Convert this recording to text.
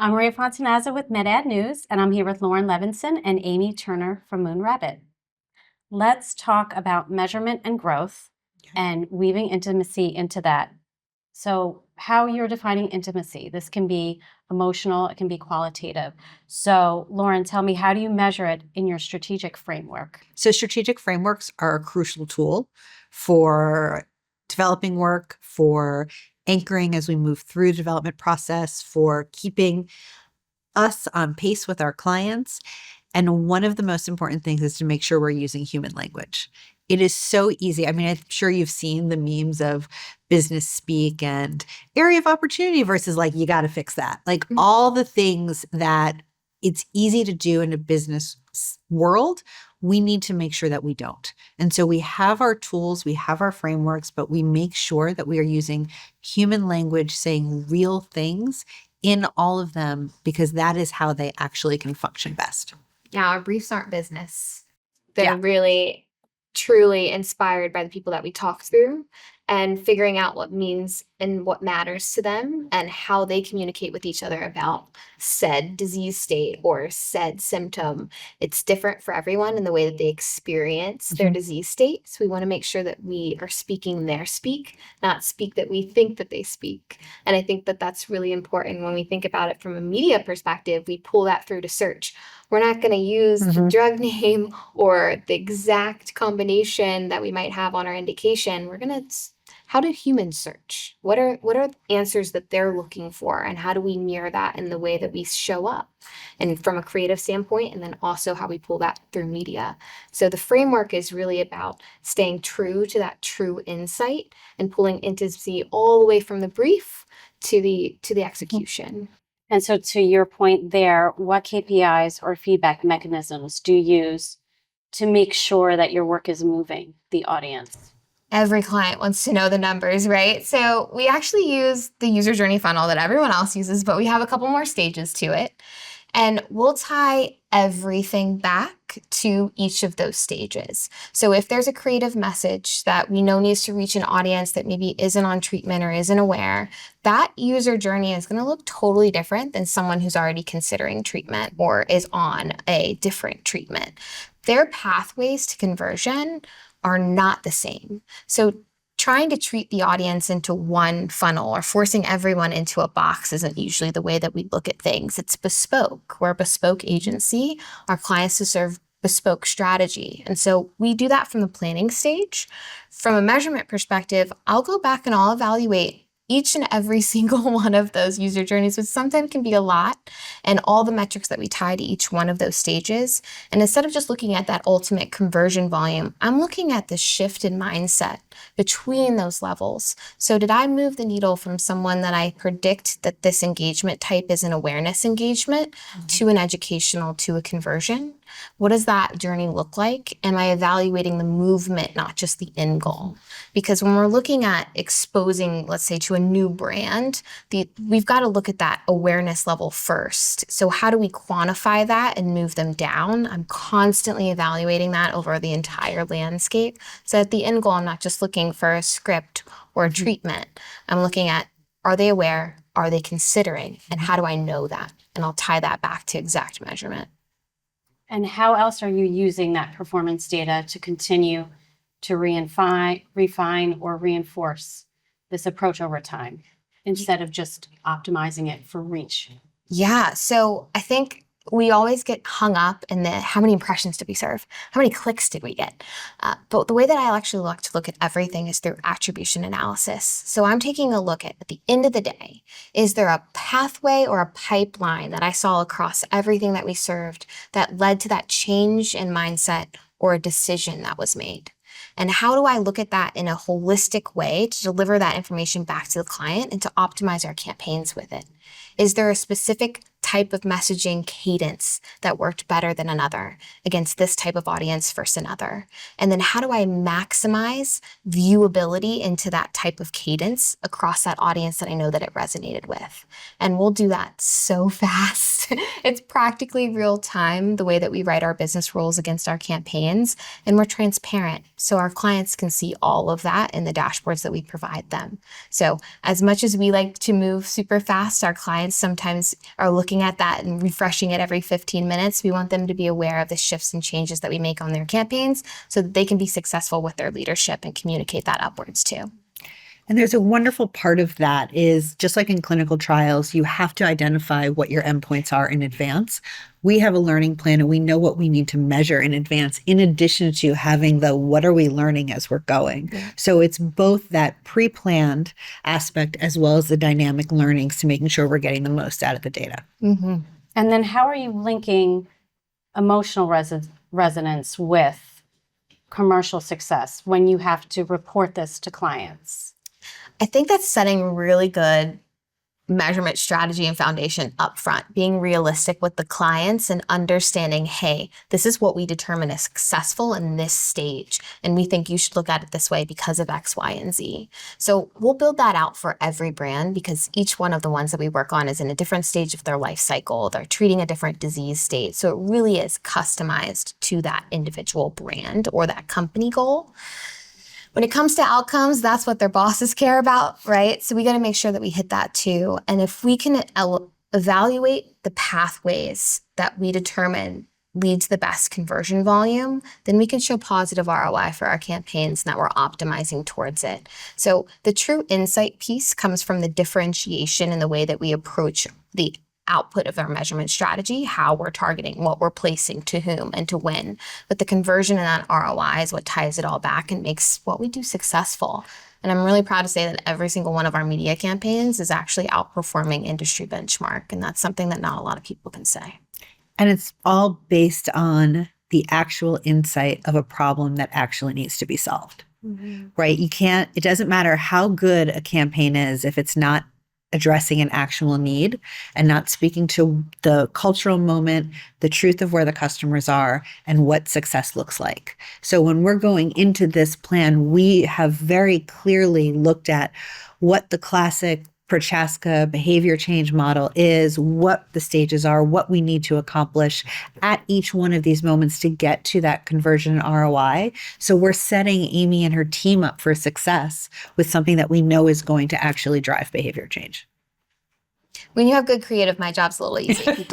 I'm Maria Fontanazza with MedAd News, and I'm here with Loren Levinson and Aimee Turner from Moon Rabbit. Let's talk about measurement and growth and weaving intimacy into that. So, how you're defining intimacy. This can be emotional, it can be qualitative. So, Loren, tell me, how do you measure it in your strategic framework? So strategic frameworks are a crucial tool for developing work, for anchoring as we move through the development process, for keeping us on pace with our clients. And one of the most important things is to make sure we're using human language. It is so easy. I mean, I'm sure you've seen the memes of business speak and area of opportunity versus like, you got to fix that. Like all the things that it's easy to do in a business world, we need to make sure that we don't. And so we have our tools, we have our frameworks, but we make sure that we are using human language, saying real things in all of them, because that is how they actually can function best. Yeah, our briefs aren't business. They're really, truly inspired by the people that we talk through and figuring out what means and what matters to them and how they communicate with each other about said disease state or said symptom. It's different for everyone in the way that they experience their disease state. So we want to make sure that we are speaking their speak, not speak that we think that they speak. And I think that that's really important when we think about it from a media perspective. We pull that through to search. We're not going to use the drug name or the exact combination that we might have on our indication. We're going to, how did humans search? What are answers that they're looking for? And how do we mirror that in the way that we show up? And from a creative standpoint, and then also how we pull that through media. So the framework is really about staying true to that true insight and pulling intimacy all the way from the brief to the execution. And so, to your point there, what KPIs or feedback mechanisms do you use to make sure that your work is moving the audience? Every client wants to know the numbers, right? So we actually use the user journey funnel that everyone else uses, but we have a couple more stages to it. And we'll tie everything back to each of those stages. So if there's a creative message that we know needs to reach an audience that maybe isn't on treatment or isn't aware, that user journey is going to look totally different than someone who's already considering treatment or is on a different treatment. Their pathways to conversion are not the same. So trying to treat the audience into one funnel or forcing everyone into a box isn't usually the way that we look at things. It's bespoke. We're a bespoke agency. Our clients deserve bespoke strategy. And so we do that from the planning stage. From a measurement perspective, I'll go back and I'll evaluate each and every single one of those user journeys, which sometimes can be a lot, and all the metrics that we tie to each one of those stages. And instead of just looking at that ultimate conversion volume, I'm looking at the shift in mindset between those levels. So did I move the needle from someone that I predict that this engagement type is an awareness engagement to an educational to a conversion? What does that journey look like? Am I evaluating the movement, not just the end goal? Because when we're looking at exposing, let's say, to a new brand, we've got to look at that awareness level first. So how do we quantify that and move them down? I'm constantly evaluating that over the entire landscape. So at the end goal, I'm not just looking for a script or a treatment. I'm looking at, are they aware? Are they considering? And how do I know that? And I'll tie that back to exact measurement. And how else are you using that performance data to continue to refine or reinforce this approach over time instead of just optimizing it for reach? Yeah, so I think we always get hung up in the how many impressions did we serve? How many clicks did we get? But the way that I actually like to look at everything is through attribution analysis. So I'm taking a look at the end of the day, is there a pathway or a pipeline that I saw across everything that we served that led to that change in mindset or a decision that was made? And how do I look at that in a holistic way to deliver that information back to the client and to optimize our campaigns with it? Is there a specific type of messaging cadence that worked better than another against this type of audience versus another? And then how do I maximize viewability into that type of cadence across that audience that I know that it resonated with? And we'll do that so fast. It's practically real time, the way that we write our business rules against our campaigns, and we're transparent. So our clients can see all of that in the dashboards that we provide them. So as much as we like to move super fast, our clients sometimes are looking at that and refreshing it every 15 minutes. We want them to be aware of the shifts and changes that we make on their campaigns so that they can be successful with their leadership and communicate that upwards too. And there's a wonderful part of that is just like in clinical trials, you have to identify what your endpoints are in advance. We have a learning plan and we know what we need to measure in advance, in addition to having the what are we learning as we're going. Yeah. So it's both that pre-planned aspect as well as the dynamic learnings to making sure we're getting the most out of the data. Mm-hmm. And then how are you linking emotional resonance with commercial success when you have to report this to clients? I think that's setting really good measurement strategy and foundation upfront, being realistic with the clients and understanding, hey, this is what we determine as successful in this stage. And we think you should look at it this way because of X, Y, and Z. So we'll build that out for every brand because each one of the ones that we work on is in a different stage of their life cycle. They're treating a different disease state. So it really is customized to that individual brand or that company goal. When it comes to outcomes, that's what their bosses care about, right? So we got to make sure that we hit that too. And if we can evaluate the pathways that we determine lead to the best conversion volume, then we can show positive ROI for our campaigns and that we're optimizing towards it. So the true insight piece comes from the differentiation in the way that we approach the output of our measurement strategy, how we're targeting, what we're placing, to whom, and to when. But the conversion and that ROI is what ties it all back and makes what we do successful. And I'm really proud to say that every single one of our media campaigns is actually outperforming industry benchmark. And that's something that not a lot of people can say. And it's all based on the actual insight of a problem that actually needs to be solved, right? It doesn't matter how good a campaign is if it's not addressing an actual need and not speaking to the cultural moment, the truth of where the customers are, and what success looks like. So when we're going into this plan, we have very clearly looked at what the classic Prochaska behavior change model is, what the stages are, what we need to accomplish at each one of these moments to get to that conversion and ROI. So we're setting Aimee and her team up for success with something that we know is going to actually drive behavior change. When you have good creative, my job's a little easy.